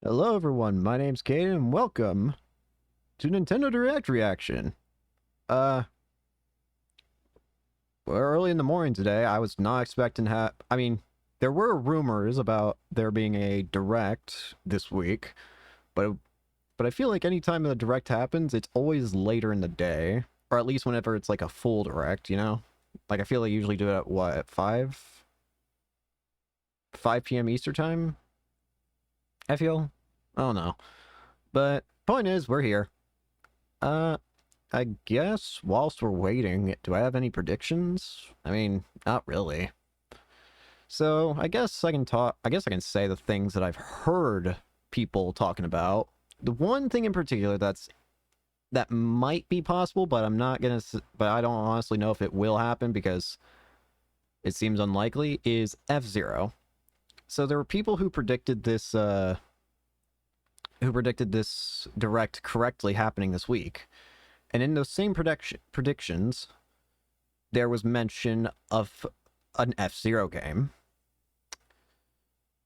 Hello everyone, my name's Kate and welcome to Nintendo Direct Reaction. Uh, we're early in the morning today. I was not expecting there were rumors about there being a Direct this week, but I feel like anytime the Direct happens, it's always later in the day, or at least whenever it's like a full Direct, you know? Like I feel they usually do it at what, at 5 p.m. Eastern time? I feel. I don't know. But point is, we're here. Uh, I guess whilst we're waiting, do I have any predictions? I mean, not really. So I guess I can talk. I guess I can say the things that I've heard people talking about. The one thing in particular that might be possible, but I'm not gonna. But I don't honestly know if it will happen because it seems unlikely. Is F-Zero. So there were people who predicted this. Who predicted this direct correctly happening this week. And in those same predictions, there was mention of an F-Zero game.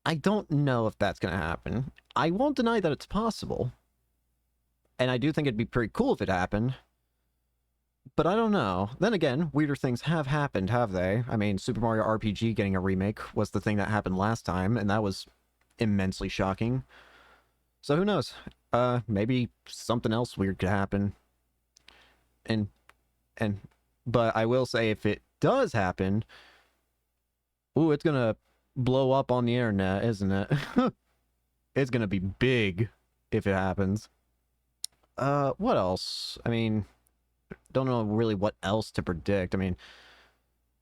I don't know if that's going to happen. I won't deny that it's possible. And I do think it'd be pretty cool if it happened. But I don't know. Then again, weirder things have happened, have they? I mean, Super Mario RPG getting a remake was the thing that happened last time, and that was immensely shocking. So who knows? Maybe something else weird could happen. And but I will say if it does happen, ooh, it's gonna blow up on the internet, isn't it? It's gonna be big if it happens. What else? I mean, don't know really what else to predict. I mean,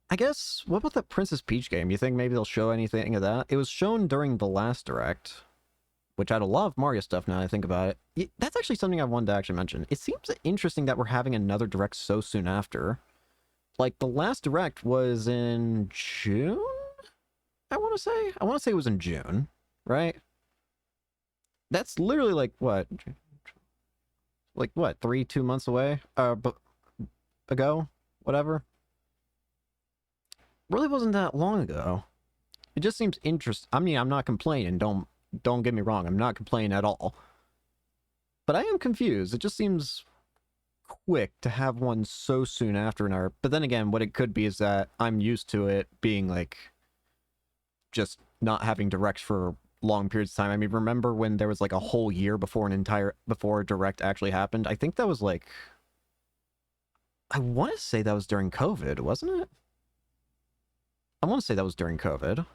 I guess what about that Princess Peach game? You think maybe they'll show anything of that? It was shown during the last direct, which had a lot of Mario stuff now I think about it. That's actually something I wanted to actually mention. It seems interesting that we're having another direct so soon after. Like, the last direct was in June? I want to say? I want to say it was in June, right? That's literally like, what? Like, what, 2 months away? Ago? Whatever. Really wasn't that long ago. It just seems interesting. I mean, I'm not complaining. Don't get me wrong. I'm not complaining at all. But I am confused. It just seems quick to have one so soon after another. But then again, what it could be is that I'm used to it being like just not having directs for long periods of time. I mean, remember when there was like a whole year before before a direct actually happened? I think that was like, I want to say that was during COVID, wasn't it? I want to say that was during COVID.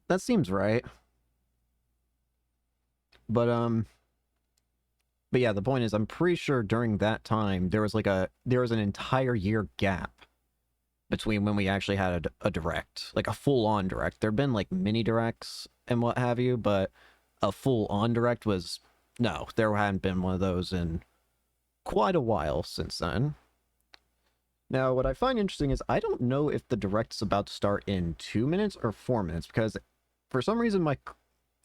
That seems right. But yeah, the point is, I'm pretty sure during that time there was an entire year gap between when we actually had a direct, like a full-on direct. There've been like mini directs and what have you, but a full-on direct was no, there hadn't been one of those in quite a while since then. Now, what I find interesting is I don't know if the direct is about to start in 2 minutes or 4 minutes because for some reason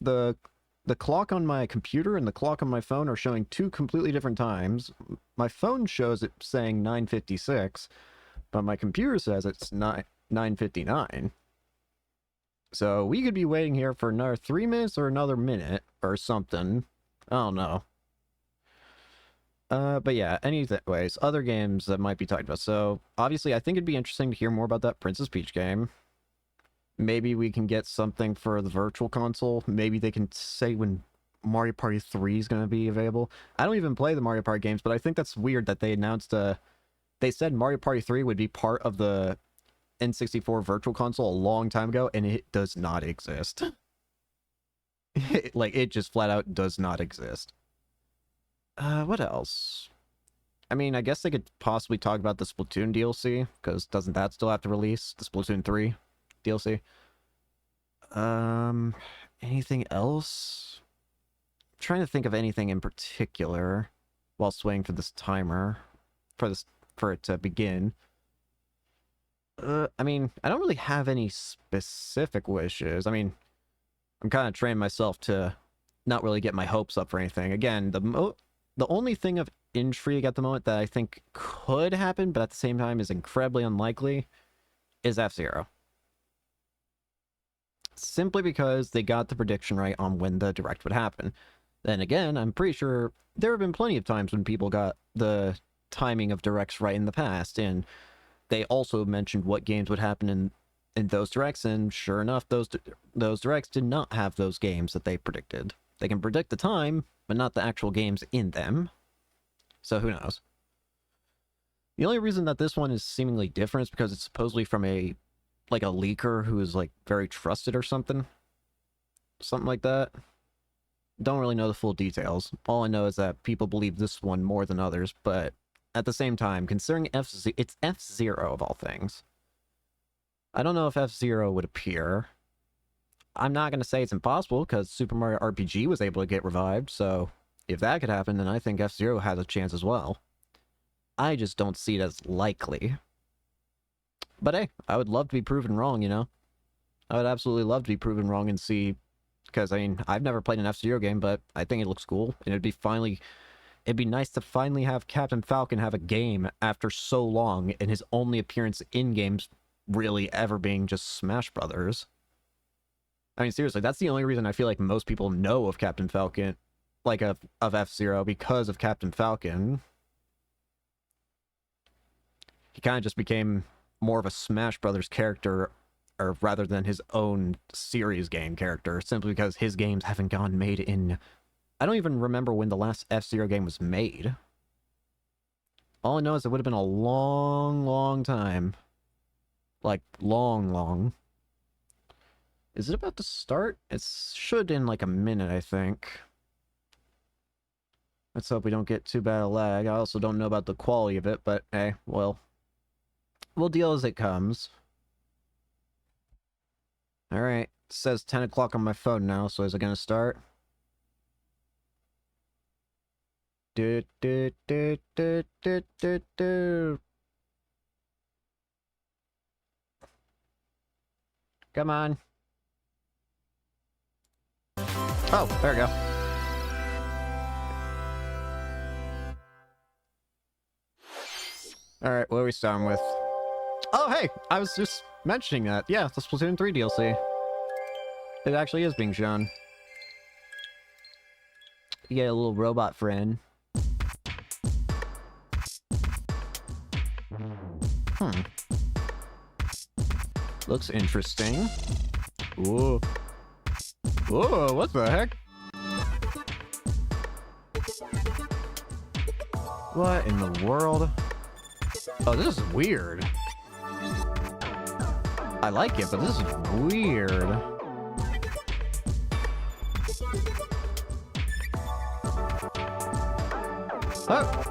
the the clock on my computer and the clock on my phone are showing two completely different times. My phone shows it saying 9:56, but my computer says it's 9:59. So we could be waiting here for another 3 minutes or another minute or something. I don't know. But yeah, anyways, other games that might be talked about. So obviously, I think it'd be interesting to hear more about that Princess Peach game. Maybe we can get something for the virtual console. Maybe they can say when Mario Party 3 is going to be available. I don't even play the Mario Party games, but I think that's weird that they announced they said Mario Party 3 would be part of the N64 virtual console a long time ago, and it does not exist. Like, it just flat out does not exist. What else? I mean, I guess they could possibly talk about the Splatoon DLC, because doesn't that still have to release? The Splatoon 3 DLC? Anything else? I'm trying to think of anything in particular while waiting for this timer, for it to begin. I mean, I don't really have any specific wishes. I mean, I'm kind of training myself to not really get my hopes up for anything. Again, the only thing of intrigue at the moment that I think could happen, but at the same time is incredibly unlikely, is F-Zero. simply because they got the prediction right on when the direct would happen. Then again, I'm pretty sure there have been plenty of times when people got the timing of directs right in the past, and they also mentioned what games would happen in those directs, and sure enough, those directs did not have those games that they predicted. They can predict the time, but not the actual games in them. So who knows? The only reason that this one is seemingly different is because it's supposedly from a leaker who is like very trusted or something. Something like that. Don't really know the full details. All I know is that people believe this one more than others, but at the same time, considering it's F-Zero of all things. I don't know if F-Zero would appear. I'm not going to say it's impossible, because Super Mario RPG was able to get revived, so if that could happen, then I think F-Zero has a chance as well. I just don't see it as likely. But hey, I would love to be proven wrong, you know? I would absolutely love to be proven wrong and see, because, I mean, I've never played an F-Zero game, but I think it looks cool, and it'd be nice to finally have Captain Falcon have a game after so long, and his only appearance in games really ever being just Smash Brothers. I mean, seriously, that's the only reason I feel like most people know of Captain Falcon, like of F-Zero, because of Captain Falcon. He kind of just became more of a Smash Brothers character, or rather than his own series game character, simply because his games haven't gone made in... I don't even remember when the last F-Zero game was made. All I know is it would have been a long, long time. Like, long. Is it about to start? It should in like a minute, I think. Let's hope we don't get too bad a lag. I also don't know about the quality of it, but hey, well... we'll deal as it comes. Alright, it says 10 o'clock on my phone now, so is it gonna start? Do. Come on. Oh, there we go. Alright, what are we starting with? Oh, hey! I was just mentioning that. Yeah, the Splatoon 3 DLC. It actually is being shown. You get a little robot friend. Looks interesting. Whoa. Whoa, what the heck? What in the world? Oh, this is weird. I like it, but this is weird. Oh!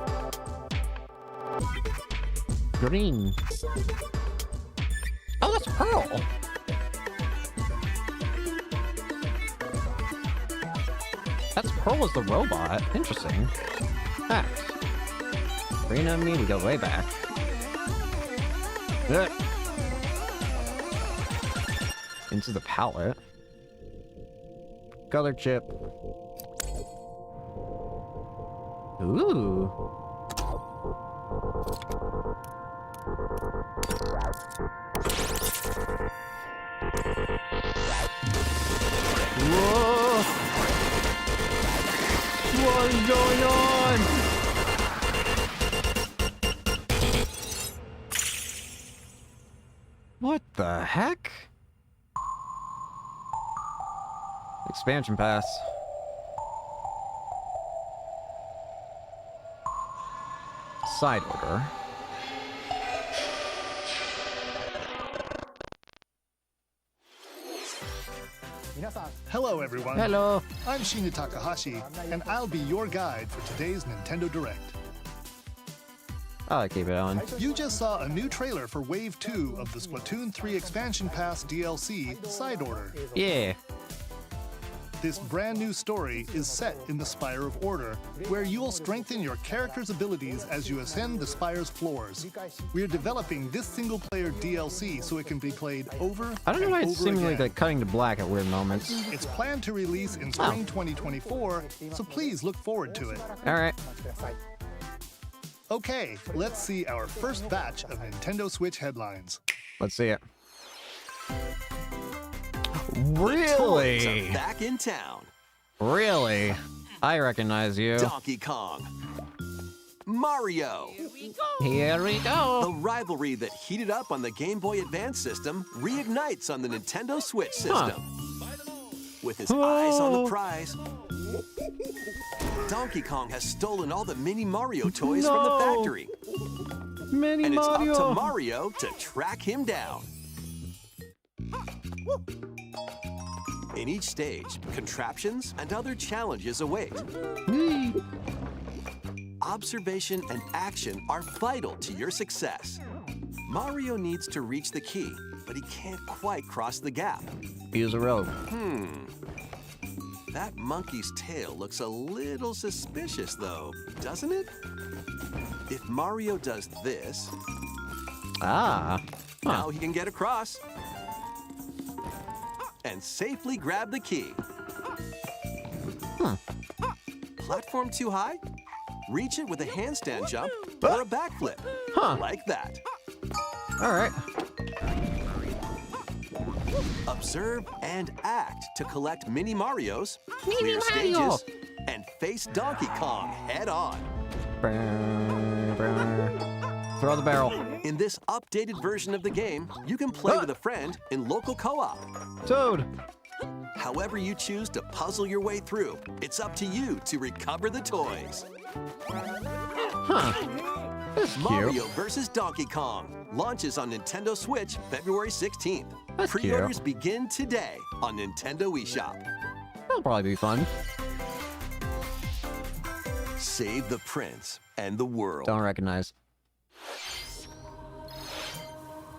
Green. Oh, that's Pearl! That's Pearl as the robot. Interesting. Facts. Green on me, we go way back. Ugh. Into the palette. Color chip. Ooh. Whoa! What is going on? What the heck? Expansion pass. Side order. Hello everyone. Hello. I'm Shinya Takahashi, and I'll be your guide for today's Nintendo Direct. I'll keep it on. You just saw a new trailer for Wave 2 of the Splatoon 3 Expansion Pass DLC, Side Order. Yeah. This brand new story is set in the Spire of Order, where you'll strengthen your character's abilities as you ascend the Spire's floors. We're developing this single-player DLC so it can be played over I don't know why and it's over seemingly again. like cutting to black at weird moments. It's planned to release in spring 2024, so please look forward to it. Alright. Okay, let's see our first batch of Nintendo Switch headlines. Let's see it. toys Really? are back in town. Really? I recognize you. Donkey Kong. Mario. Here we The go. rivalry that heated up on the Game Boy Advance system reignites on the Nintendo Switch system. With his eyes on the prize, Donkey Kong has stolen all the mini Mario toys from the No. factory. Mini And it's Mario. up to Mario to track him down. In each stage, contraptions and other challenges await. Whee! Observation and action are vital to your success. Mario needs to reach the key, but he can't quite cross the gap. Use a rope. That monkey's tail looks a little suspicious, though, doesn't it? If Mario does this, Ah. now he can get across and safely grab the key. Platform too high? Reach it with a handstand jump or a backflip, like that. All right. Observe and act to collect Mini Marios, Mini clear Mario. stages, and face Donkey Kong head on. Throw the barrel. In this updated version of the game, you can play with a friend in local co-op. Toad. However you choose to puzzle your way through, it's up to you to recover the toys. That's cute. Mario vs. Donkey Kong launches on Nintendo Switch February 16th. That's cute. Pre-orders begin today on Nintendo eShop. That'll probably be fun. Save the prince and the world. Don't recognize.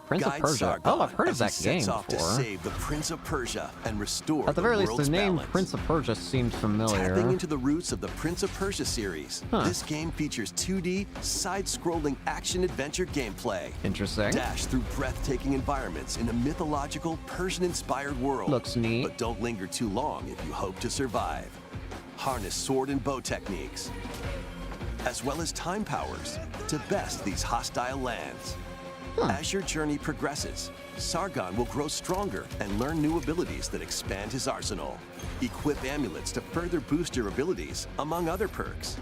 Prince of Guide Persia. Sargon Oh, I've heard of as he that game sets off to before. save the Prince of Persia and restore At the very least, world's the name balance. Prince of Persia seemed familiar. Tapping into the roots of the Prince of Persia series, this game features 2D, side-scrolling action-adventure gameplay. Interesting. Dash through breathtaking environments in a mythological, Persian-inspired world. Looks neat. But don't linger too long if you hope to survive. Harness sword and bow techniques, as well as time powers, to best these hostile lands. As your journey progresses, Sargon will grow stronger and learn new abilities that expand his arsenal. Equip amulets to further boost your abilities, among other perks.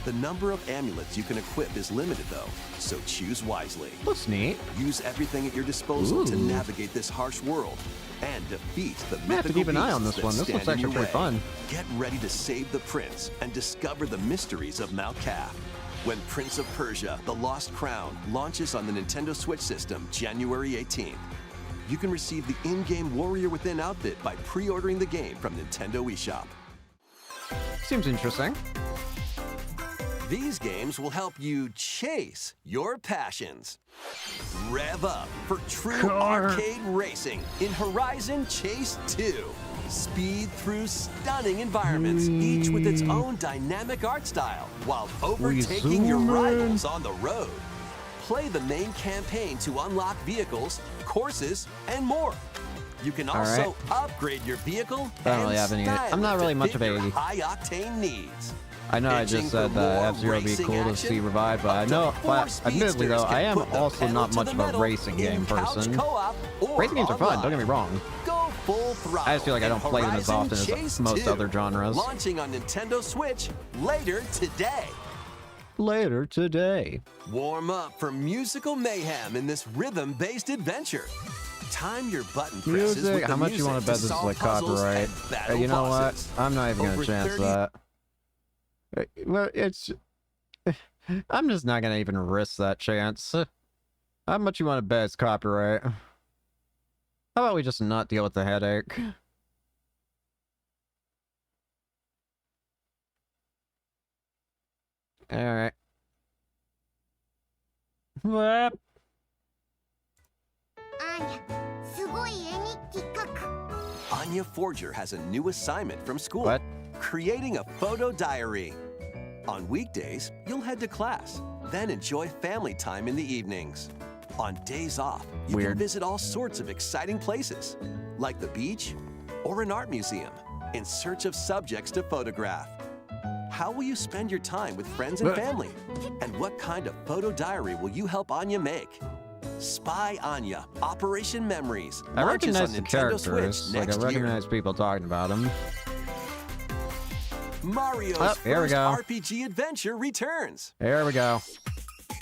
The number of amulets you can equip is limited, though, so choose wisely. Looks neat. Use everything at your disposal to Ooh. navigate this harsh world and defeat the I have to keep an eye on beasts this one. that This looks stand in actually your pretty way. fun. Get ready to save the prince and discover the mysteries of Mount Calf. When Prince of Persia: The Lost Crown launches on the Nintendo Switch system January 18th. You can receive the in-game Warrior Within outfit by pre-ordering the game from Nintendo eShop. Seems interesting. These games will help you chase your passions. Rev up for true arcade racing in Horizon Chase 2. Speed through stunning environments, each with its own dynamic art style, while overtaking your zoom in. rivals on the road. Play the main campaign to unlock vehicles, courses, and more. You can also upgrade your vehicle I don't and really have any- style I'm not it to really much fit of a- your high-octane needs. I know I Itching just for said that more F-Zero would be racing cool to action? see revived, but I Up to know, 4 admittedly though, speedsters I can am put the also pedal not to much the of a metal racing game in couch person. co-op or Racing games are fun, don't get me online. wrong. Go full throttle. I just feel like I don't in play them as Horizon often as Chase most 2, other genres. Launching on Nintendo Switch later today. Later today. Warm up for musical mayhem in this rhythm-based adventure. Time your button presses with Music. the How much you music want to bet to this is solve like puzzles copyright? and battle You know bosses. what? I'm not even gonna Over chance 30 that. Well, it's. I'm just not gonna even risk that chance. How much you want to bet it's copyright? How about we just not deal with the headache? Alright. What? アーニャ、すごい絵日記書く。 Anya Forger has a new assignment from school. What? Creating a photo diary. On weekdays, you'll head to class, then enjoy family time in the evenings. On days off, you Weird. can visit all sorts of exciting places, like the beach or an art museum, in search of subjects to photograph. How will you spend your time with friends and family? And what kind of photo diary will you help Anya make? Spy Anya, Operation Memories. I launches recognize on the Nintendo Switch characters. Like, I next year. recognize people talking about them. Mario's Oh, here we first go. RPG adventure returns. Here we go.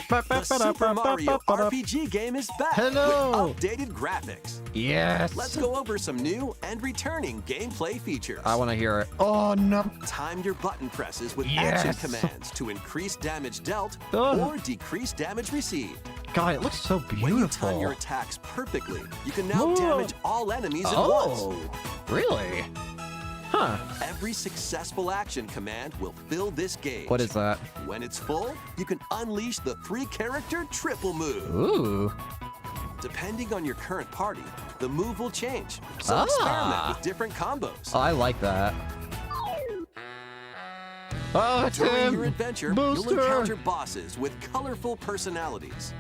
The Super Mario RPG game is back Hello. with updated graphics. Yes. Let's go over some new and returning gameplay features. I want to hear it. Oh, no. Time your button presses with Yes. action commands to increase damage dealt Ugh. or decrease damage received. God, it looks so When you time beautiful. your attacks perfectly, you can now Whoa. damage all enemies at Oh, once. really? Huh. Every successful action command will fill this gauge. What is that? When it's full, you can unleash the 3-character triple move. Ooh. Depending on your current party, the move will change. So Ah. experiment with different combos. I like that. Oh, it's During your him. adventure, Booster. you'll encounter bosses with colorful personalities.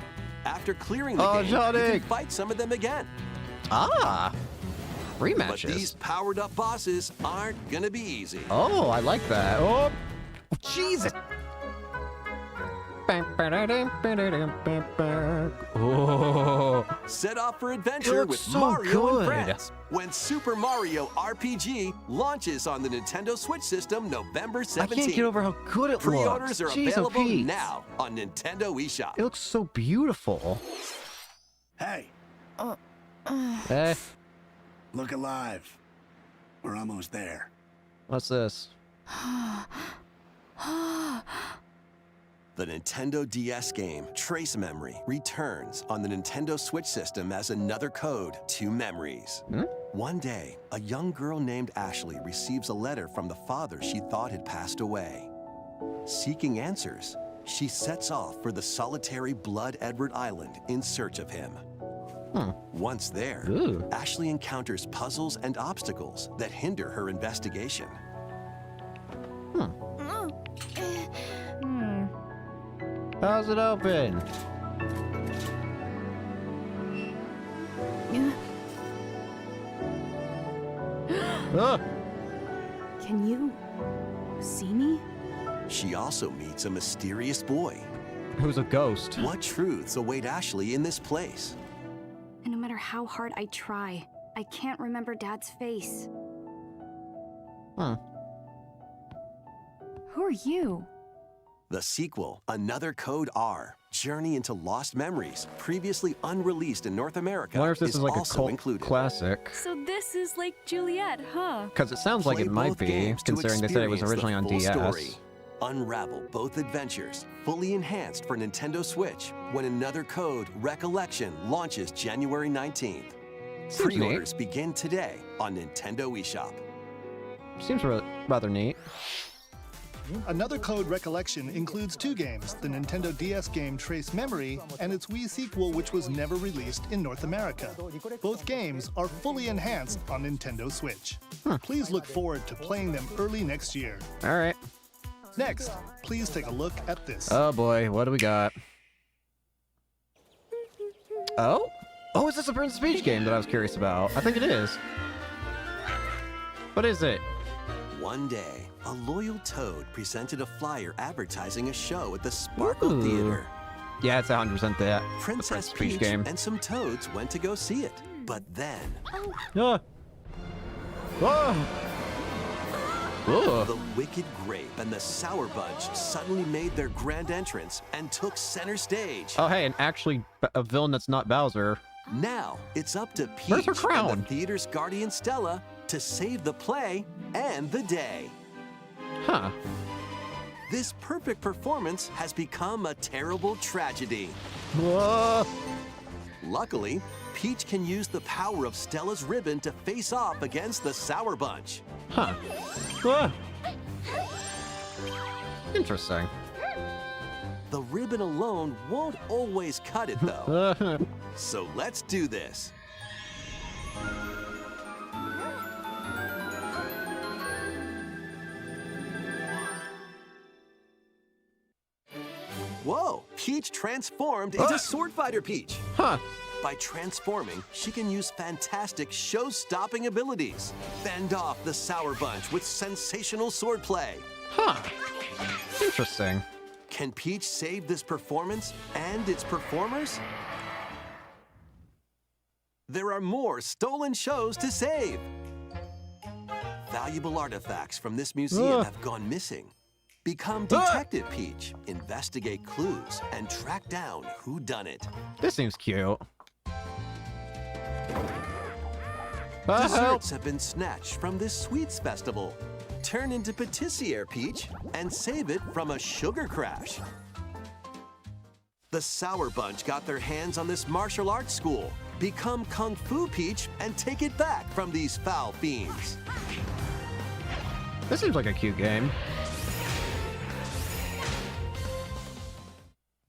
After clearing the Oh, game, Johnny. you can fight some of them again. Ah. But Rematches. these powered-up bosses aren't gonna be easy. Oh, I like that. Oh, Jesus. Oh. Set off for adventure It looks with so Mario and good. friends when Super Mario RPG launches on the Nintendo Switch system November I 17th. can't get over how good it Pre-orders looks. are Jeez, available oh, Pete. now on Nintendo eShop. It looks so beautiful. Hey, Eh, look alive. We're almost there. what's this? The Nintendo DS game Trace Memory returns on the Nintendo Switch system as another code to memories. Hmm? One day, a young girl named Ashley receives a letter from the father she thought had passed away. Seeking answers, she sets off for the solitary Blood Edward Island in search of him. Once there, Ooh. Ashley encounters puzzles and obstacles that hinder her investigation. How's it open? Ah, Can you see me? She also meets a mysterious boy. who's a ghost? What truths await Ashley in this place? And no matter how hard I try, I can't remember Dad's face. Hmm. Who are you? The sequel, Another Code R, Journey into Lost Memories, previously unreleased in North America, I wonder if this is is like a also cult included. classic. So this is like Juliet, huh? Because it sounds like Play it might both be, games to considering they said it was experience the originally on full DS. story. Unravel both adventures, fully enhanced for Nintendo Switch, when Another Code Recollection launches January 19th. Seems neat. Pre-orders begin today on Nintendo eShop. Seems rather neat. Another Code Recollection includes two games, the Nintendo DS game Trace Memory and its Wii sequel which was never released in North America. Both games are fully enhanced on Nintendo Switch. Please look forward to playing them early next year. All right. Next, please take a look at this. Oh boy, what do we got? Oh? Oh, is this a Princess Peach game that I was curious about? I think it is. What is it? One day, a loyal Toad presented a flyer advertising a show at the Sparkle Ooh. Theater. Yeah, it's 100% that. Princess the Peach Peach game. and some Toads went to go see it. But then, Ah. Oh. the Wicked Grape and the Sour Bunch suddenly made their grand entrance and took center stage. Oh, hey, and actually a villain that's not Bowser. Now, it's up to Where's Peach her and crown? the theater's guardian Stella to save the play and the day. Huh. This perfect performance has become a terrible tragedy. Whoa. Luckily, Peach can use the power of Stella's ribbon to face off against the Sour Bunch. Huh. Ah. Interesting. The ribbon alone won't always cut it, though. Uh, So let's do this. Whoa! Peach transformed into Sword Fighter Peach. huh. By transforming, she can use fantastic show-stopping abilities. Fend off the Sour Bunch with sensational swordplay. Huh. Interesting. Can Peach save this performance and its performers? there are more stolen shows to save. Valuable artifacts from this museum have gone missing. Become Detective Peach, investigate clues, and track down who done it. This seems cute. Desserts have been snatched from this sweets festival. Turn into Patissiere Peach and save it from a sugar crash. The Sour Bunch got their hands on this martial arts school. Become Kung Fu Peach and take it back from these foul fiends. This seems like a cute game.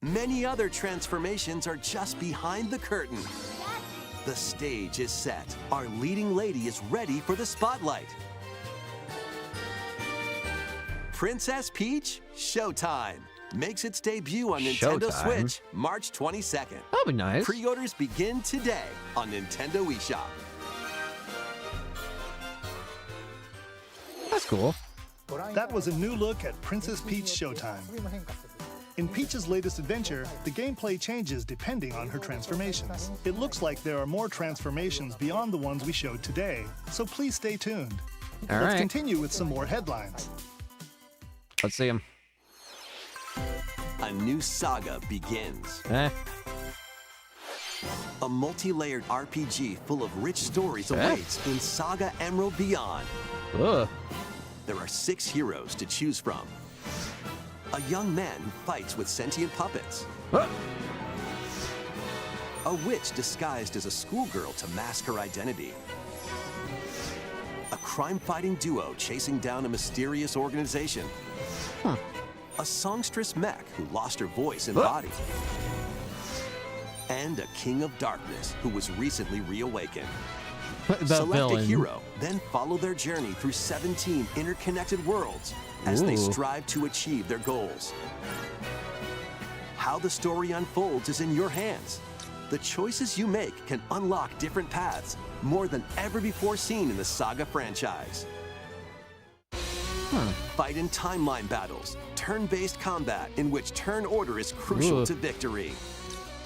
Many other transformations are just behind the curtain. The stage is set. Our leading lady is ready for the spotlight. Princess Peach Showtime makes its debut on Nintendo Showtime? Switch March 22nd. That'll be nice. Pre-orders begin today on Nintendo eShop. That's cool. That was a new look at Princess Peach Showtime. In Peach's latest adventure, the gameplay changes depending on her transformations. It looks like there are more transformations beyond the ones we showed today, so please stay tuned. All Let's right. continue with some more headlines. Let's see him. A new saga begins. A multi-layered RPG full of rich stories awaits in Saga Emerald Beyond. Ugh. There are 6 heroes to choose from. A young man who fights with sentient puppets. A witch disguised as a schoolgirl to mask her identity. A crime-fighting duo chasing down a mysterious organization. A songstress mech who lost her voice and body. And a king of darkness who was recently reawakened. The Select villain. a hero, then follow their journey through 17 interconnected worlds as they Ooh. strive to achieve their goals. How the story unfolds is in your hands. The choices you make can unlock different paths, more than ever before seen in the Saga franchise. Fight in timeline battles, turn-based combat in which turn order is crucial Ooh. to victory.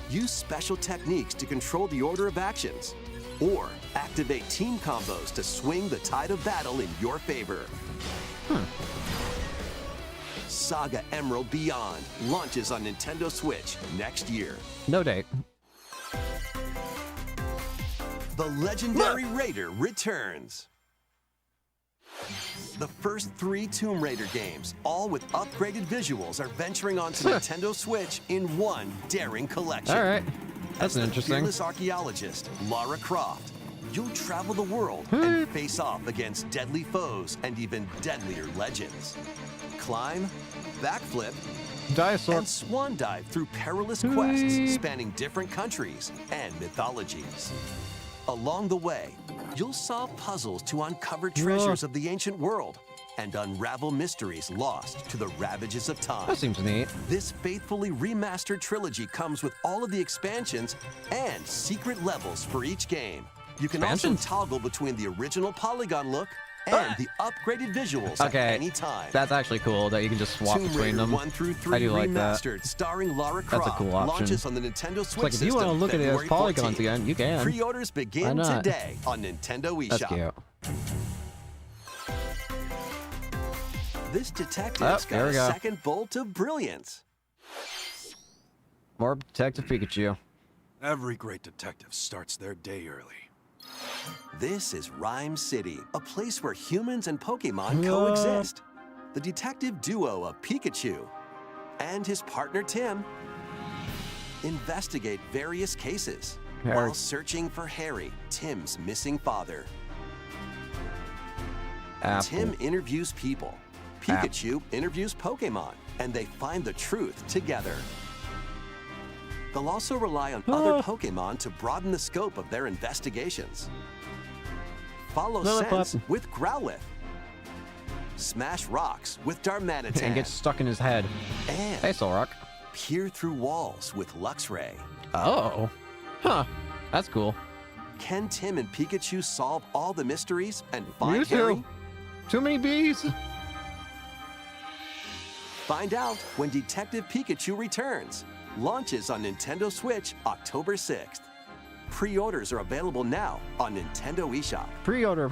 Use special techniques to control the order of actions, or activate team combos to swing the tide of battle in your favor. Saga Emerald Beyond launches on Nintendo Switch next year. No date. The legendary Raider returns. The first 3 Tomb Raider games, all with upgraded visuals, are venturing onto Nintendo Switch in one daring collection. All right. That's As the interesting. fearless archaeologist, Lara Croft, you'll travel the world and face off against deadly foes and even deadlier legends. Climb, backflip, Dinosaur. and swan dive through perilous quests spanning different countries and mythologies. Along the way, you'll solve puzzles to uncover treasures of the ancient world and unravel mysteries lost to the ravages of time. That seems neat. This faithfully remastered trilogy comes with all of the expansions and secret levels for each game. You can also Expansions? toggle between the original polygon look and the upgraded visuals at Okay. any time. That's actually cool that you can just swap Tomb between Raider them. 1 through 3 I do like that. remastered, starring Lara That's a Croft, cool option. launches on the Nintendo Switch It's like if you system want to look at it as February polygons 14th. again, you can. Pre-orders Why begin not? today on Nintendo That's eShop. cute. This detective's there got we a go. second bolt of brilliance. More Detective Pikachu. Every great detective starts their day early. This is Rhyme City, a place where humans and Pokemon coexist. The detective duo of Pikachu and his partner Tim investigate various cases Harry. while searching for Harry, Tim's missing father. Apple. Tim interviews people. Pikachu interviews Pokemon, and they find the truth together. They'll also rely on other Pokemon to broaden the scope of their investigations. Follow Lillipup. Sense with Growlithe. Smash rocks with Darmanitan. And gets stuck in his head. And Hey, Solrock. peer through walls with Luxray. Oh. Huh. That's cool. Can Tim and Pikachu solve all the mysteries and find Mewtwo. Harry? Too many bees. Find out when Detective Pikachu returns. Launches on Nintendo Switch October 6th. Pre-orders are available now on Nintendo eShop. Pre-order.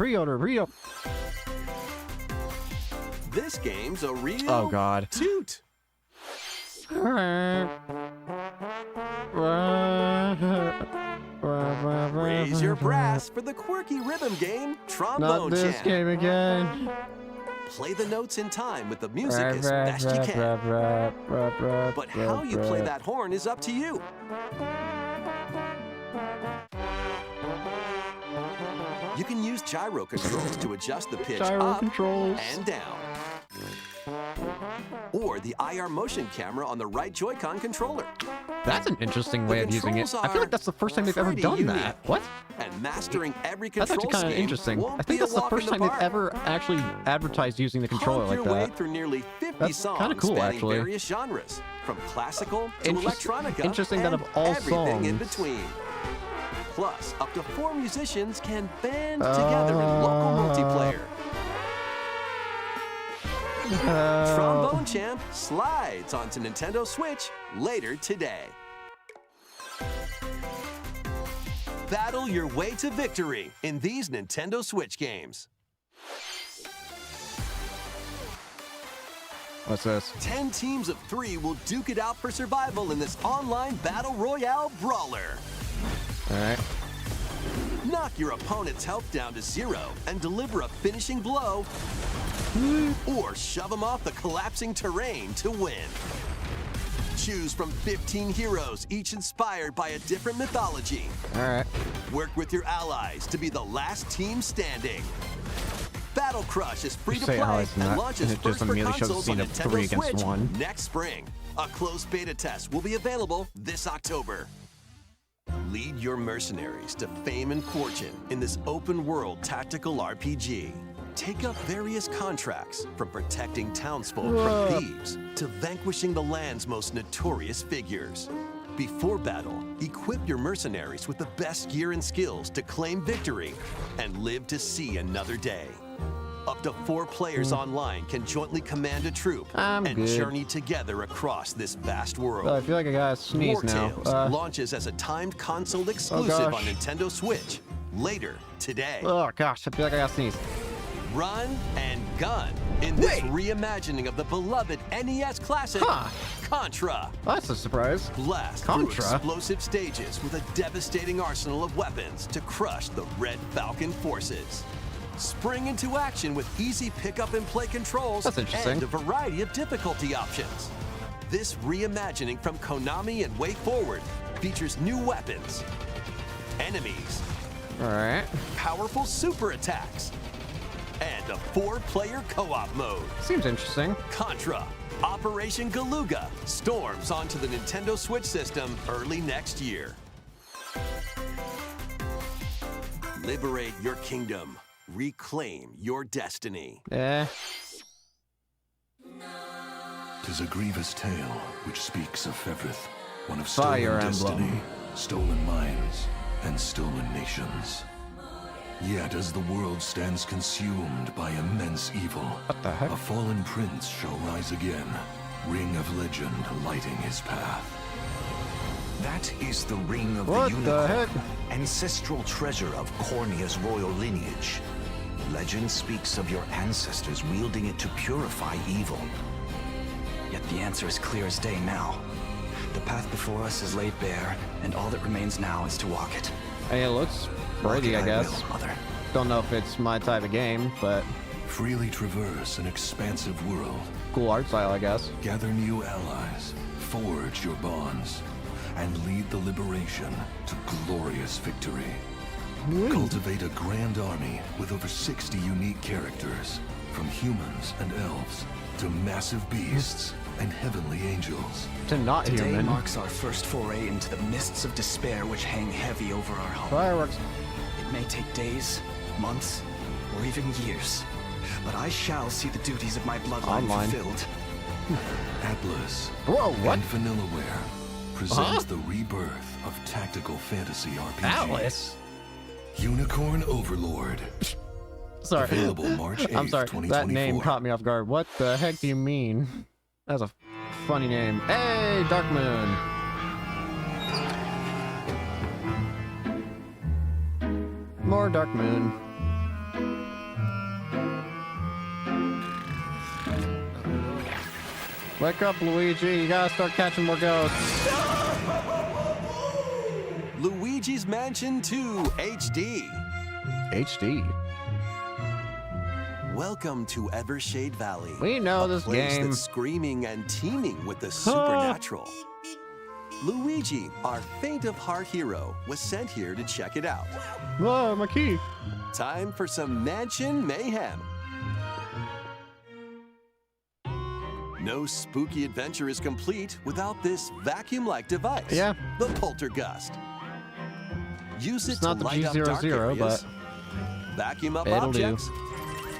This game's a real Oh, God. toot. Raise your brass for the quirky rhythm game, Trombone Not this Champ. game again. Play the notes in time with the music as best you can. But how you play that horn is up to you. You can use gyro controls to adjust the pitch Gyro up controls. and down. Or the IR motion camera on the right Joy-Con controller. That's an interesting way of using it. controls I feel like that's the first time they've ever pretty done unique. that. What? And mastering every That's control actually kind of scheme interesting. won't I think be a that's the walk first in the time they've park. ever actually advertised using the controller Honk like your way that. through nearly 50 That's songs kinda cool, spanning actually. various genres, from classical to electronica, Interesting that and of all everything in songs. between. Plus, up to 4 musicians can band together in local multiplayer. Trombone Champ slides onto Nintendo Switch later today. Battle your way to victory in these Nintendo Switch games. What's this? 10 teams of 3 will duke it out for survival in this online battle royale brawler. All right. Knock your opponent's health down to 0 and deliver a finishing blow, or shove them off the collapsing terrain to win. Choose from 15 heroes, each inspired by a different mythology. All right. Work with your allies to be the last team standing. Battle Crush is free You to say play allies and and that, launches and it first just for immediately shows a consoles on scene of Nintendo 3 against Switch 1. next spring. A closed beta test will be available this October. Lead your mercenaries to fame and fortune in this open-world tactical RPG. Take up various contracts, from protecting townsfolk from thieves to vanquishing the land's most notorious figures. Before battle, equip your mercenaries with the best gear and skills to claim victory and live to see another day. Up to 4 players online can jointly command a troop I'm and good. journey together across this vast world. I feel like I gotta sneeze War now. Tales launches as a timed console exclusive gosh. on Nintendo Switch later today. Oh gosh, I feel like I gotta sneeze. Run and gun in this reimagining of the beloved NES classic, Huh. Contra. That's a surprise. Blast Contra? through explosive stages with a devastating arsenal of weapons to crush the Red Falcon forces. Spring into action with easy pick-up and play controls That's interesting. and a variety of difficulty options. This reimagining from Konami and WayForward features new weapons, enemies, All right. powerful super attacks, and a 4-player co-op mode. Seems interesting. Contra, Operation Galuga, storms onto the Nintendo Switch system early next year. Liberate your kingdom. Reclaim your destiny. Eh. 'Tis a grievous tale which speaks of Fevrith, one of Fire stolen Emblem. destiny, stolen minds, and stolen nations. Yet as the world stands consumed by immense evil, What the heck? a fallen prince shall rise again, ring of legend lighting his path. That is the Ring of What the the Unicorn, heck? ancestral treasure of Cornia's royal lineage. Legend speaks of your ancestors wielding it to purify evil. Yet the answer is clear as day now. The path before us is laid bare, and all that remains now is to walk it. Hey, it looks pretty, I Walk it guess. will, Mother. Don't know if it's my type of game, but Freely traverse an expansive world. cool art style, I guess. Gather new allies, forge your bonds, and lead the liberation to glorious victory. Cultivate a grand army with over 60 unique characters, from humans and elves to massive beasts and heavenly angels. To not Today human. marks our first foray into the mists of despair which hang heavy over our home. Fireworks. It may take days, months, or even years, but I shall see the duties of my bloodline Online. fulfilled. Atlas Whoa, what? and Vanillaware presents the rebirth of tactical fantasy RPG. Atlas? Unicorn Overlord. Sorry. Available March 8th, I'm sorry. 2024. That name caught me off guard. What the heck do you mean? That's a funny name. Hey, Dark Moon. more Dark Moon. Wake up, Luigi. You gotta start catching more ghosts. Luigi's Mansion 2 HD. HD. Welcome to Evershade Valley. We know a this place game. that's screaming and teeming with the supernatural. Luigi, our faint of heart hero, was sent here to check it out. Whoa, my key. Time for some mansion mayhem. No spooky adventure is complete without this vacuum-like device. Yeah. The Poltergust. Use it It's to not the light up dark G00, areas, but vacuum up it'll objects,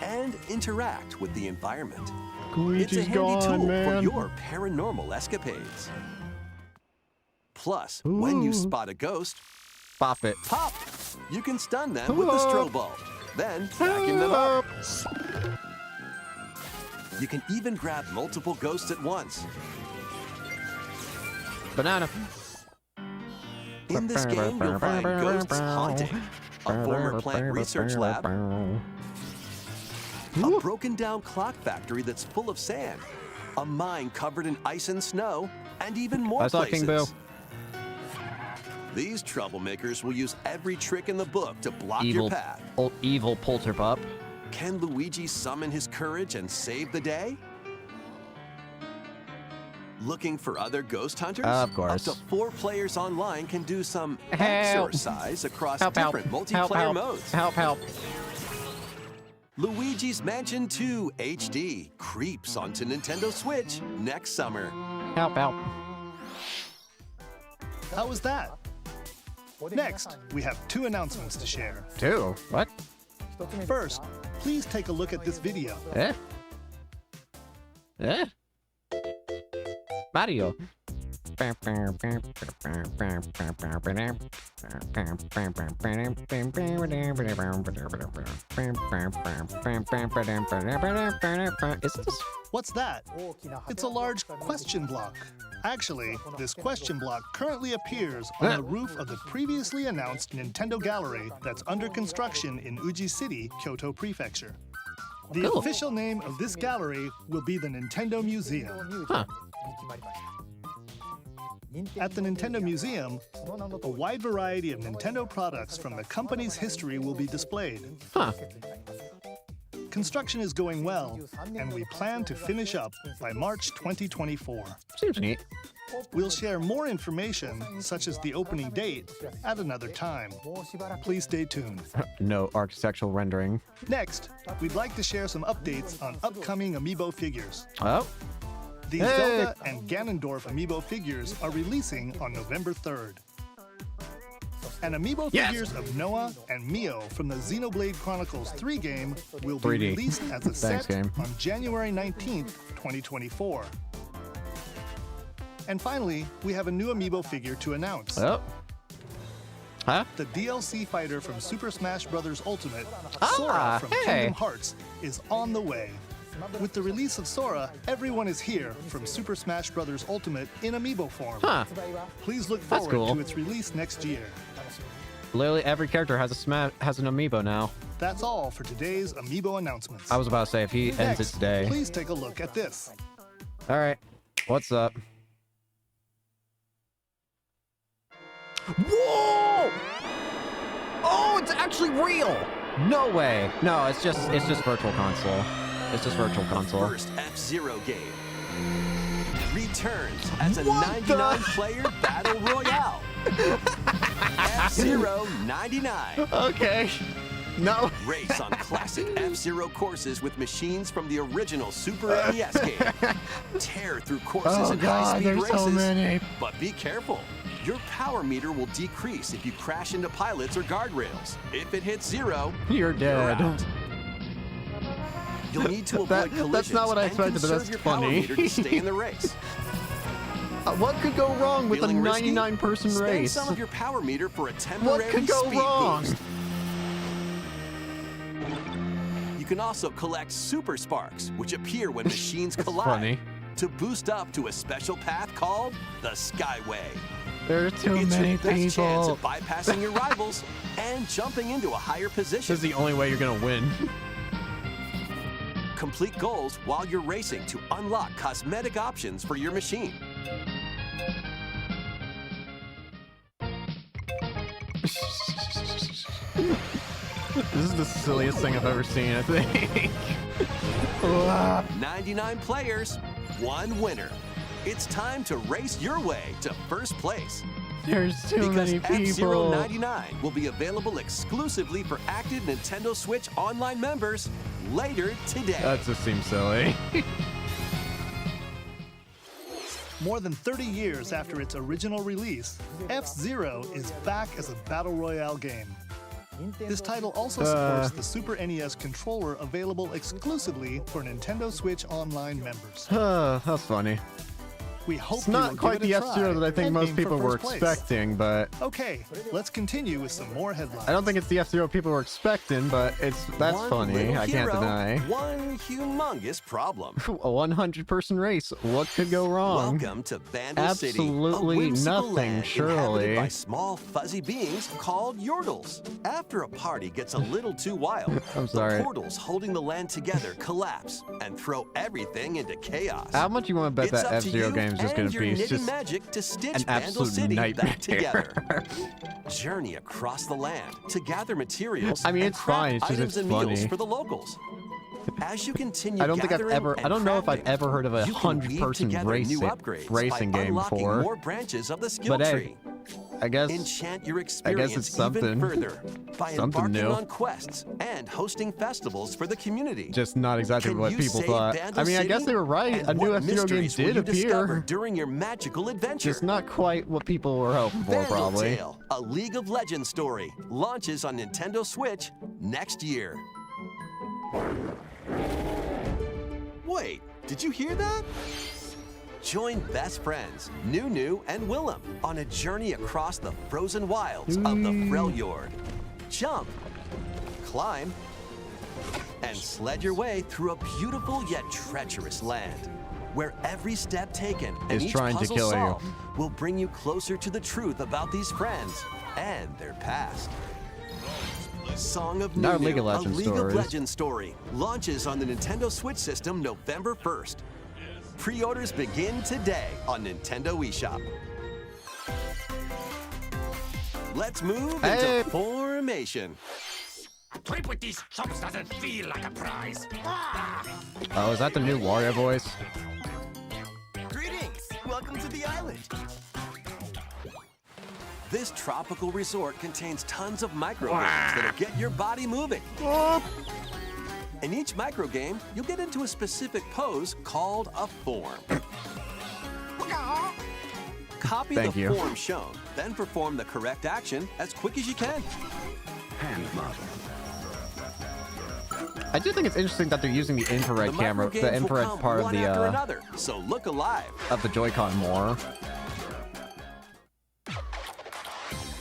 and interact with the environment. Luigi's It's a handy gone, tool man. for your paranormal escapades. Plus, when you Ooh. spot a ghost, Pop it. pop! You can stun them with the strobe bulb, then vacuum them up. You can even grab multiple ghosts at once. Banana. In this game, you'll find ghosts haunting, a former plant research lab, a broken down clock factory that's full of sand, a mine covered in ice and snow, and even more I saw places. King Boo. These troublemakers will use every trick in the book to block Evil, your path. evil Polterpup. Can Luigi summon his courage and save the day? Looking for other ghost hunters? Of course. Up to 4 players online can do some Help. exercise across Help, help. different Help, multiplayer help. modes. Help, help. Luigi's Mansion 2 HD creeps onto Nintendo Switch next summer. Help, help. How was that? Next, we have 2 announcements to share. 2? What? First, please take a look at this video. Eh? Eh? Mario. Is this? What's that? It's a large question block. Actually, this question block currently appears on the roof of the previously announced Nintendo Gallery that's under construction in Uji City, Kyoto Prefecture. The Cool. official name of this gallery will be the Nintendo Museum. Huh. At the Nintendo Museum, a wide variety of Nintendo products from the company's history will be displayed. Huh. Construction is going well, and we plan to finish up by March 2024. Seems neat. We'll share more information, such as the opening date, at another time. Please stay tuned. No architectural rendering. Next, we'd like to share some updates on upcoming Amiibo figures. Oh. The Hey! Zelda and Ganondorf Amiibo figures are releasing on November 3rd. And Amiibo Yes! figures of Noah and Mio from the Xenoblade Chronicles 3 game will be 3D. released as a Thanks, set game. on January 19th, 2024. And finally, we have a new Amiibo figure to announce. Oh. Huh? The DLC fighter from Super Smash Bros. Ultimate, Ah, Sora from hey. Kingdom Hearts, is on the way. With the release of Sora, everyone is here from Super Smash Bros. Ultimate in Amiibo form. Huh. Please look That's forward cool. to its release next year. Literally every character has has an amiibo now. That's all for today's Amiibo announcements. I was about to say, if he ends it Next, today. please take a look at this. All right. What's up? Whoa! Oh, it's actually real. No way. No, it's just Virtual Console. It's just Virtual The Console. first F-Zero game returns as a What the- 99-player battle royale. F-Zero 99. Okay. No. Race on classic F-Zero courses with machines from the original Super NES game. Tear through courses Oh and god, high-speed there's races. so many. But be careful. Your power meter will decrease if you crash into pilots or guardrails. If it hits 0, You're you're dead. out. You'll need to avoid That- collisions that's not what I and expected, but conserve that's your power funny. meter to stay in the race. What could go wrong with Feeling a risky? 99-person Spend race? some of your power meter for a What temporary could go speed wrong? boost. You can also collect super sparks, which appear when machines collide. Funny. to boost up to a special path called the Skyway. There are too It's many your best chance people. of bypassing your rivals and jumping into a higher This position. is the only way you're gonna win. Complete goals while you're racing to unlock cosmetic options for your machine. This is the silliest thing I've ever seen, I think. 99 players, 1 winner. It's time to race your way to first place. There's too Because many F-Zero people. 99 will be available exclusively for active Nintendo Switch Online members later today. That just seems silly. More than 30 years after its original release, F-Zero is back as a battle royale game. This title also supports the Super NES controller available exclusively for Nintendo Switch Online members. That's funny. We hope It's you will not give quite it a the try F-Zero that I think and most aim for people were first place. expecting, but Okay, let's continue with some more headlines. I don't think it's the F-Zero people were expecting, but that's One funny. little I can't hero, deny. One humongous problem. A 100-person race. What could go wrong? Welcome to Vandal City, Absolutely a whimsical nothing, land surely. inhabited by small fuzzy beings called Yordles. After a party gets a little too wild, I'm sorry. the portals holding the land together collapse and throw everything into chaos. How much you want to bet It's that up to F-Zero you game is just and going to your be knitting just magic to stitch an Vandal absolute City nightmare? back together. Journey across the land to gather materials I mean, and it's fine, craft it's just items it's and meals funny. for the locals. As you continue I don't think I've gathering ever. I and don't know if I've crafting, ever heard of a you can weave 100-person together new upgrades racing by game unlocking before. more branches of the skill But hey, tree. I guess Enchant your I experience guess it's something. even further by Something embarking new. on quests and hosting festivals for the community. just not exactly Can what you people save thought. Vandal I mean, I guess City? they were right. And A new what F-Zero game mysteries will did you discover appear. during your magical adventure. Just not quite what people were hoping for, Vandal probably. Tale, a League of Legends story, launches on Nintendo Switch next year. Wait, did you hear that? Join best friends, Nunu and Willem, on a journey across the frozen wilds of the Freljord. Jump, climb, and sled your way through a beautiful yet treacherous land, where every step taken and Is each trying to puzzle kill you. solved will bring you closer to the truth about these friends and their past. Song of Not Nunu, League of a Legends League of stories. Legends story, launches on the Nintendo Switch system November 1st. Pre-orders begin today on Nintendo eShop. Let's move Hey. into formation. Trip with these chumps doesn't feel like a prize. Oh, is that the new Wario voice? Greetings! Welcome to the island. This tropical resort contains tons of micro games that'll get your body moving. In each micro game, you'll get into a specific pose called a form. Copy Thank the you. form shown, then perform the correct action as quick as you can. Hand model. I do think it's interesting that they're using the infrared The camera, micro the games will infrared come part of one after the another, so look alive. Joy-Con more.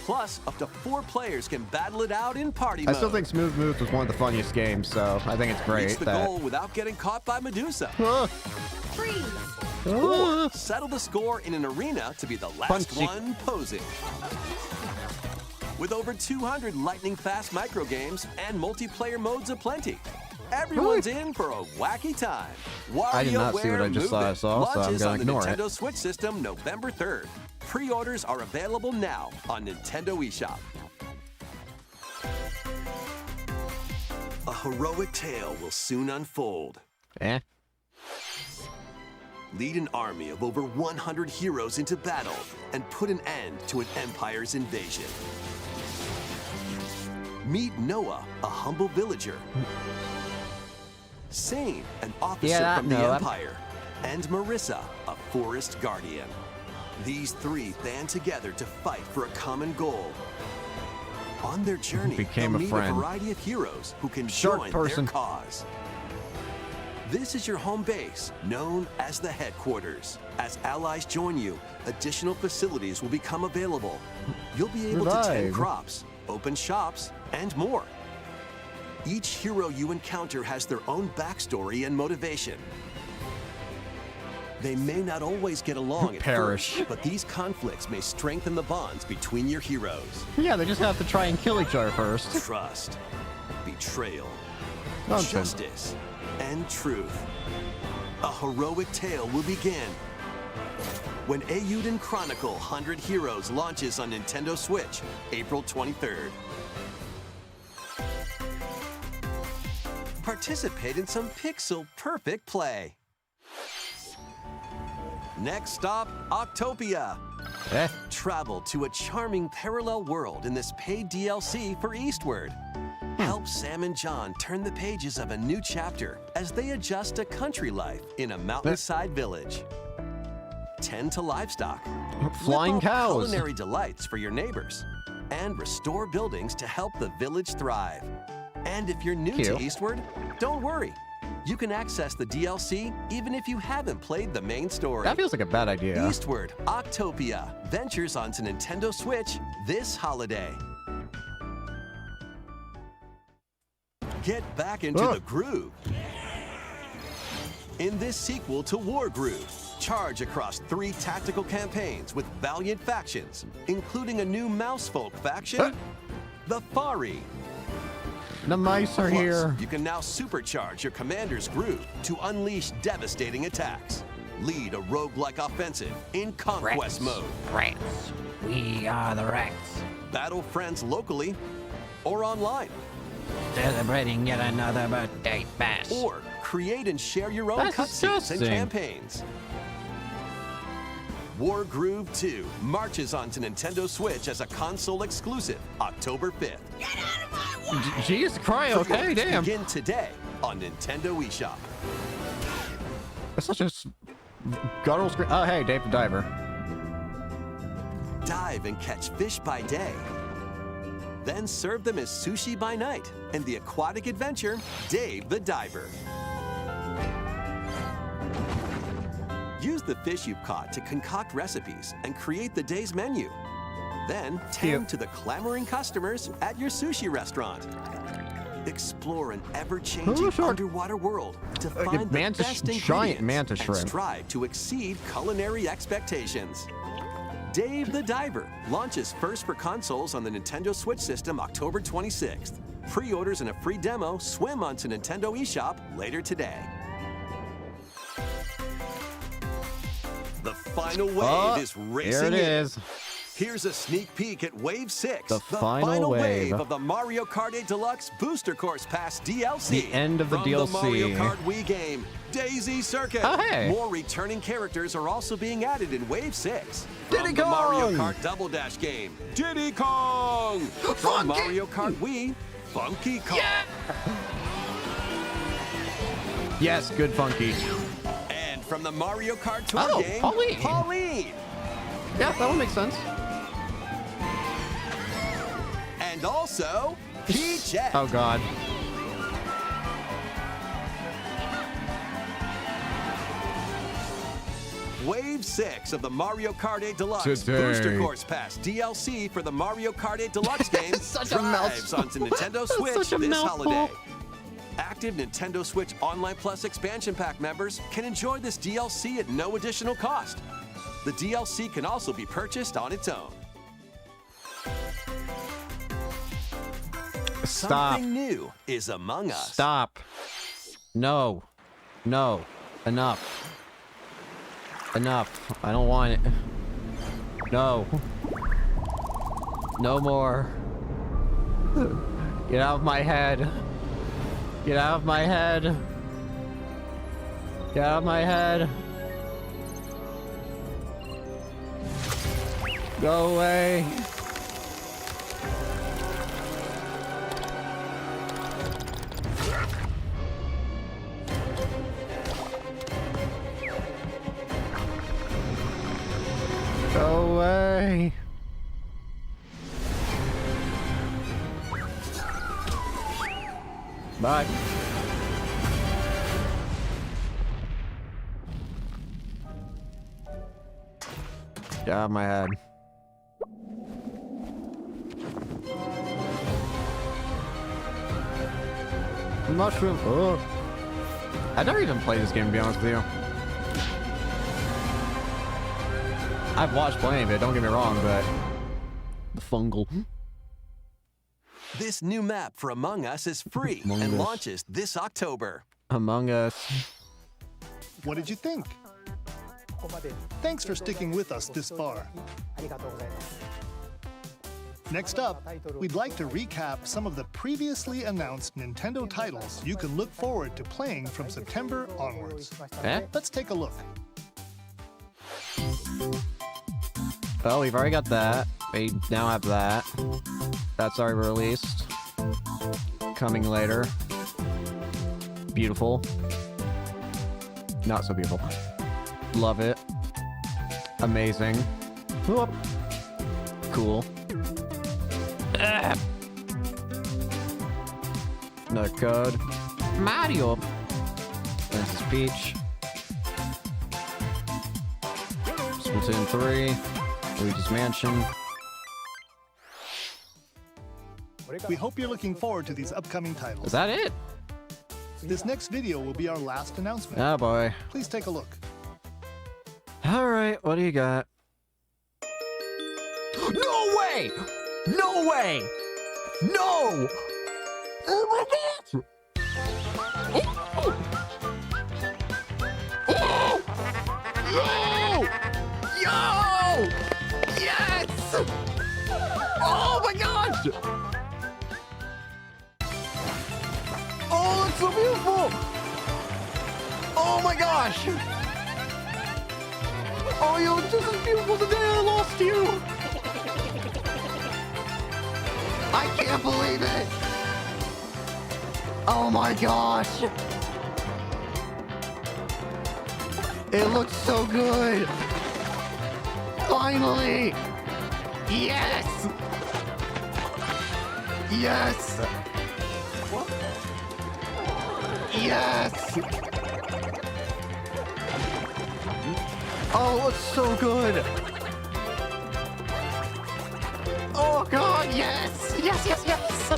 Plus, up to 4 players can battle it out in party I mode. still think Smooth Moves was one of the funniest games, so I think it's great Reach the that. goal without getting caught by Medusa. Ah, Freeze! Or settle the score in an arena to be the last Punchy. one posing. With over 200 lightning-fast micro games and multiplayer modes aplenty, everyone's in for a wacky time. I did not see what I just saw. Movement So I'm launches gonna on the ignore it. Nintendo Switch system November 3rd. Pre-orders are available now on Nintendo eShop. A heroic tale will soon unfold. Eh? Lead an army of over 100 heroes into battle and put an end to an empire's invasion. Meet Noah, a humble villager. Sane, an officer Yeah, from the Noah. Empire. And Marissa, a forest guardian. These 3 band together to fight for a common goal. On their journey, Became they'll a meet friend. a variety of heroes who can Shark join person. their cause. This is your home base, known as the headquarters. As allies join you, additional facilities will become available. You'll be able to tend Revive. crops, open shops, and more. Each hero you encounter has their own backstory and motivation. They may not always get along at Perish. first, but these conflicts may strengthen the bonds between your heroes. Yeah, they just have to try and kill each other first. Trust, betrayal, Nonsense. justice, and truth. A heroic tale will begin when Eiyuden Chronicle 100 Heroes launches on Nintendo Switch, April 23rd. Participate in some pixel-perfect play. Next stop, Octopia. Eh? Travel to a charming parallel world in this paid DLC for Eastward. Help Sam and John turn the pages of a new chapter as they adjust to country life in a mountainside village. Tend to livestock. Flying Whip up cows. Culinary delights for your neighbors. And restore buildings to help the village thrive. And if you're new Cute. to Eastward, don't worry. You can access the DLC even if you haven't played the main story. That feels like a bad idea. Eastward, Octopia ventures onto Nintendo Switch this holiday. Get back into the groove. In this sequel to War Groove, charge across 3 tactical campaigns with valiant factions, including a new Mousefolk faction, the Fari. The mice are Plus, here. you can now supercharge your commander's groove to unleash devastating attacks. Lead a roguelike offensive in conquest mode. Rats. We are the rats. Battle friends locally or online. Celebrating yet another birthday bash. Or create and share your own That's cutscenes and disgusting. campaigns. War Groove 2 marches onto Nintendo Switch as a console exclusive October 5th. Jeez, cry, okay, Pre-orders damn. Begin today on Nintendo eShop. That's such a guttural scream. Oh, hey, Dave the Diver. Dive and catch fish by day. Then serve them as sushi by night in the aquatic adventure Dave the Diver. Use the fish you've caught to concoct recipes and create the day's menu. Then tend to the clamoring customers at your sushi restaurant. Explore an ever-changing underwater world to find the mantis- best giant ingredients mantis and shrimp. strive to exceed culinary expectations. Dave the Diver launches first for consoles on the Nintendo Switch system October 26th. Pre-orders and a free demo swim onto Nintendo eShop later today. The final wave is racing Here it in. is. Here's a sneak peek at Wave 6, The final wave. of the Mario Kart 8 Deluxe Booster Course Pass DLC. The end of the From DLC. the Mario Kart Wii game, Daisy Circuit. Oh, hey. More returning characters are also being added in Wave 6. From Diddy the Mario Kong. Kart Double Dash game, Diddy Kong. From Mario Kart Wii, Funky Kong. Yes, good funky. And from the Mario Kart Tour Oh, game, Pauline. Pauline. Yeah, that one makes sense. And also, Peachette. Oh, God. Wave 6 of the Mario Kart 8 Deluxe Today. Booster Course Pass DLC for the Mario Kart 8 Deluxe game Such a drives mouthful. onto Nintendo Switch Such a this mouthful. holiday. Active Nintendo Switch Online Plus expansion pack members can enjoy this DLC at no additional cost. The DLC can also be purchased on its own. Stop. Something new is among us. Stop. No. No. Enough. Enough. I don't want it. No. No more. Get out of my head. Get out of my head. Get out of my head. Go away. Go away. Bye. Get out of my head. Mushroom. Oh. I never even played this game, to be honest with you. I've watched plenty of it, don't get me wrong, but the fungal. This new map for Among Us is free Among and Us. launches this October. Among Us. What did you think? Thanks for sticking with us this far. Next up, we'd like to recap some of the previously announced Nintendo titles you can look forward to playing from September onwards. Let's take a look. Well, we've already got that. We now have that. That's already released. Coming later. Beautiful. Not so beautiful. Love it. Amazing. Whoop. Cool. Another code. Mario. Princess Peach. Splatoon 3. Luigi's Mansion. We hope you're looking forward to these upcoming titles. Is that it? This next video will be our last announcement. Oh boy. Please take a look. Alright, what do you got? No way! No way! No! Oh my god! Oh! Oh! Yo! Yo! Yes! Oh my gosh! Oh, it's so beautiful! Oh my gosh! Oh, you look just as beautiful the day I lost you! I can't believe it! Oh my gosh! It looks so good! Finally! Yes! Yes! Yes! Oh, it looks so good! Oh god, yes! Yes, yes, yes!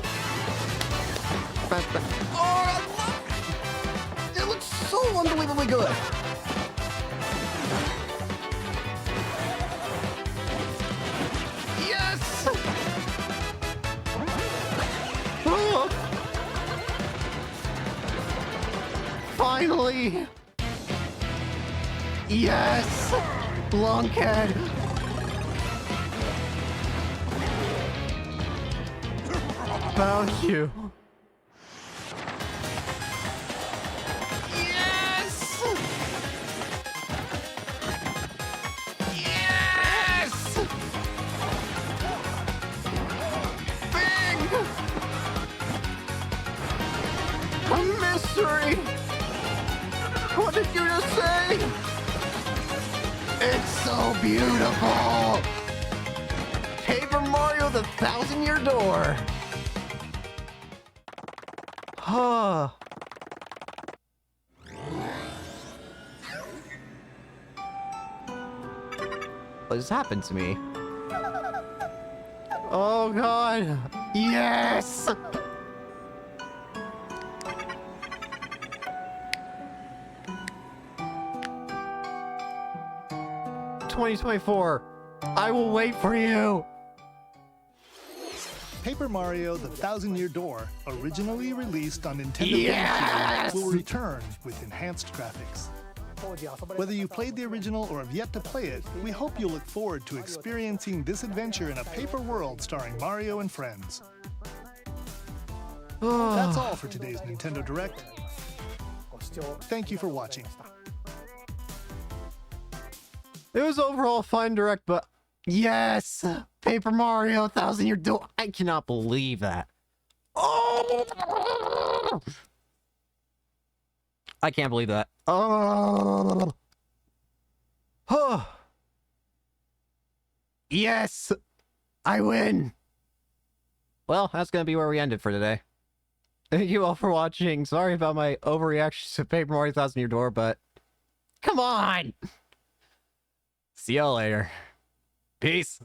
Oh, I love it! It looks so unbelievably good! Yes! Oh. Finally! Yes! Lunkhead! Found you. Yes! Yes! Big! A mystery! What did you just say? It's so beautiful! Paper Mario: The Thousand-Year Door! Huh. What just happened to me? Oh god! Yes! 2024. I will wait for you. Paper Mario: The Thousand-Year Door, originally released on Nintendo Yes! GameCube, will return with enhanced graphics. Whether you played the original or have yet to play it, we hope you look forward to experiencing this adventure in a paper world starring Mario and friends. That's all for today's Nintendo Direct. Thank you for watching. It was overall a fine direct, but yes! Paper Mario: Thousand-Year Door. I cannot believe that. Oh! I can't believe that. Oh! Oh! Yes! I win! Well, that's gonna be where we ended for today. Thank you all for watching. Sorry about my overreaction to Paper Mario: Thousand-Year Door, but come on! See y'all later. Peace.